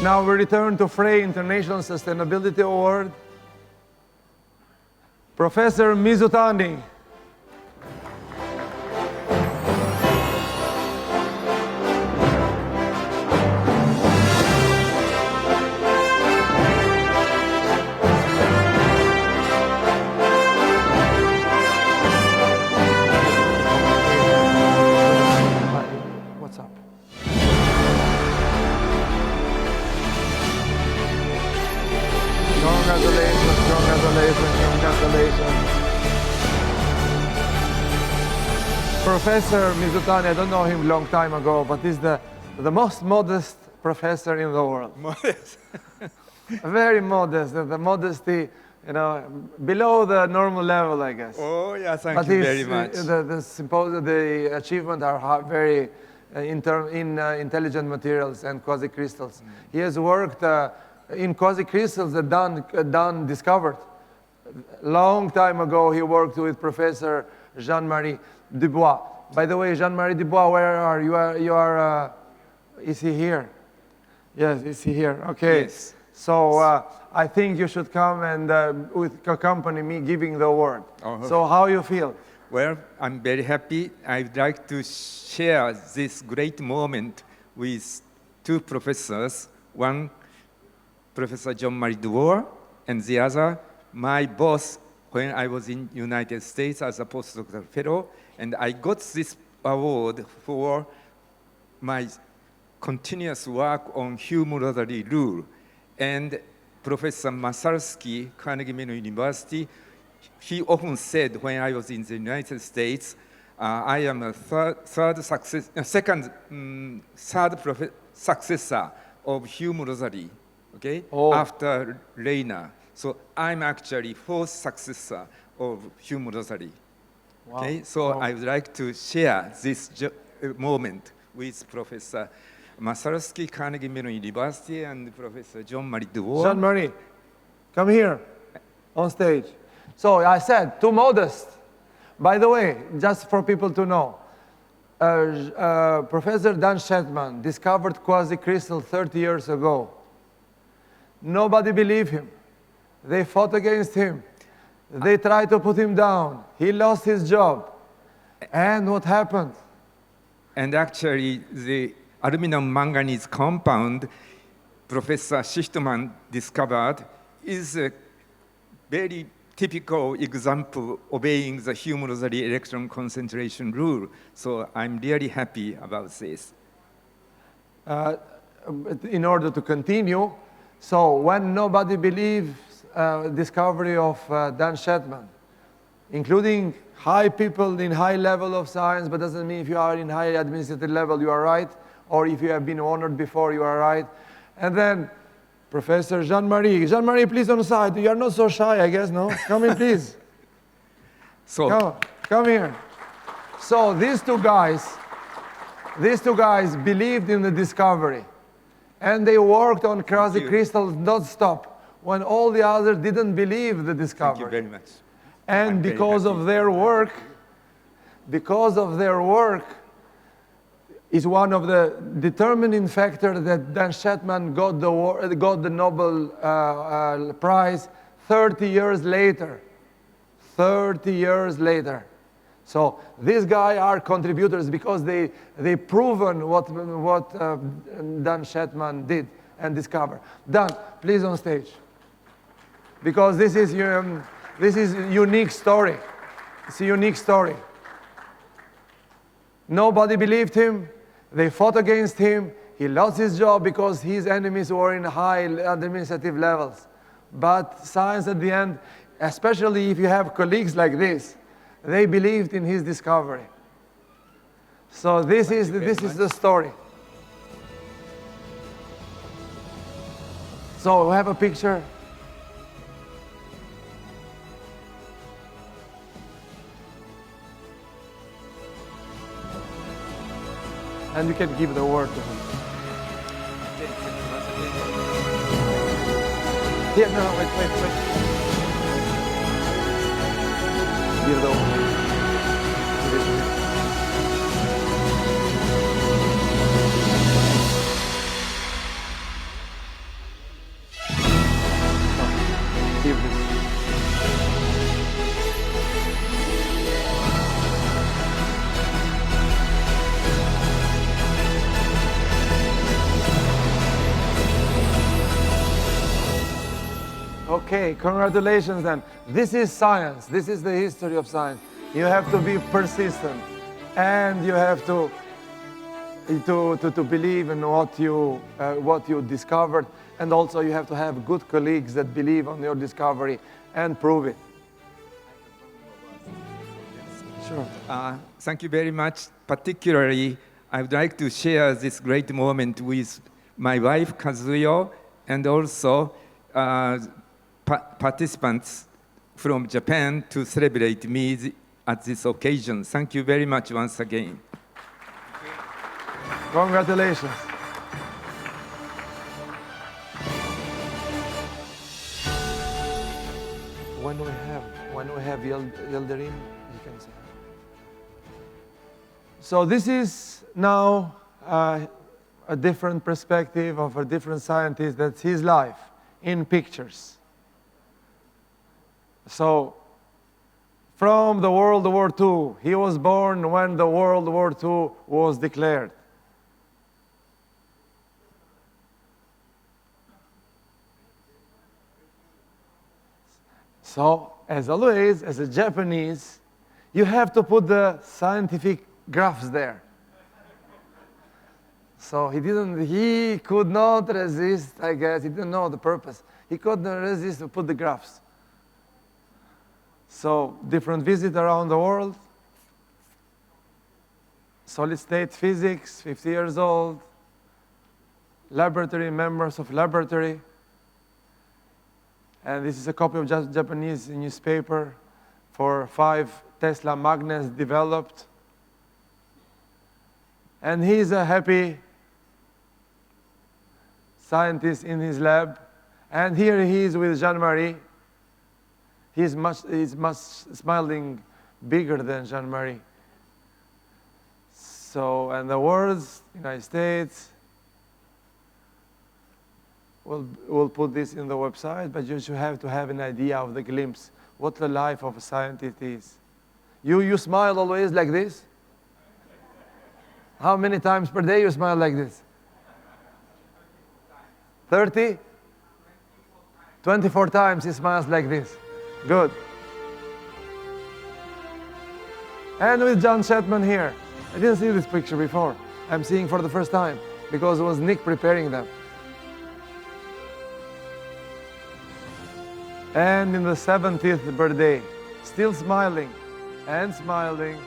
Now we return to Fray International Sustainability Award. Professor Mizutani. What's up? Congratulations, congratulations, congratulations. Professor Mizutani, I don't know him a long time ago, but he's the most modest professor in the world. Modest. Very modest, the modesty, you know, below the normal level, I guess. Oh, yeah, thank you very much. The achievements are very in intelligent materials and quasi-crystals. He has worked in quasi-crystals that discovered. Long time ago, he worked with Professor Jean-Marie Dubois. By the way, Jean-Marie Dubois, where are you? Is he here? Yes, is he here? Okay. Yes. So I think you should come and accompany me giving the award. Oh. So how you feel? Well, I'm very happy. I'd like to share this great moment with two professors. One, Professor Jean-Marie Dubois, and the other, my boss, when I was in United States as a postdoctoral fellow, and I got this award for my continuous work on Hume-Rosary rule. And Professor Masalsky, Carnegie Mellon University, he often said when I was in the United States, I am a third successor of Hume-Rosary, okay? Oh. After Rayner. So I'm actually fourth successor of Hume-Rosary. Wow. Okay, so Wow. I would like to share this moment with Professor Masalsky, Carnegie Mellon University, and Professor Jean-Marie Dubois. Jean-Marie, come here on stage. So I said, too modest. By the way, just for people to know, Professor Dan Shetman discovered quasi-crystal 30 years ago. Nobody believed him. They fought against him. They tried to put him down. He lost his job. And what happened? And actually, the aluminum manganese compound Professor Schichtmann discovered is a very typical example obeying the Hume-Rosary electron concentration rule. So I'm really happy about this. In order to continue, so when nobody believes discovery of Dan Shetman, including high people in high level of science, but doesn't mean if you are in high administrative level you are right, or if you have been honored before you are right. And then Professor Jean-Marie, please on the side. You are not so shy, I guess, no? Come in, please. So come here. So these two guys believed in the discovery, and they worked on quasi-crystals non-stop when all the others didn't believe the discovery. thank you very much. And because of their work, is one of the determining factors that Dan Shetman got the Nobel Prize 30 years later. 30 years later. So these guys are contributors because they proven what Dan Shetman did and discovered. Dan, please on stage. Because this is a unique story. It's a unique story. Nobody believed him. They fought against him. He lost his job because his enemies were in high administrative levels. But science at the end, especially if you have colleagues like this, they believed in his discovery. So this is the story. So we have a picture. And you can give the word to him. Yeah, no, wait. Give the word. Okay, congratulations then. This is science. This is the history of science. You have to be persistent, and you have to believe in what you discovered, and also you have to have good colleagues that believe on your discovery and prove it. Sure. Thank you very much. Particularly, I would like to share this great moment with my wife, Kazuyo, and also participants from Japan to celebrate me at this occasion. Thank you very much once again. Congratulations. When we have Yildirim, you can say. So this is now a different perspective of a different scientist. That's his life in pictures. So from the World War II, he was born when the World War II was declared. So, as always, as a Japanese, you have to put the scientific graphs there. So he could not resist, I guess. He didn't know the purpose. He couldn't resist to put the graphs. So different visits around the world. Solid state physics, 50 years old. Laboratory, members of laboratory. And this is a copy of Japanese newspaper for 5 Tesla magnets developed. And he's a happy scientist in his lab. And here he is with Jean-Marie. He's much smiling bigger than Jean-Marie. So, and the words, United States, we'll put this in the website, but you should have to have an idea of the glimpse, what the life of a scientist is. You smile always like this? How many times per day you smile like this? 30? 24 times he smiles like this. Good. And with John Shetman here. I didn't see this picture before. I'm seeing for the first time because it was Nick preparing them. And in the 70th birthday, still smiling and smiling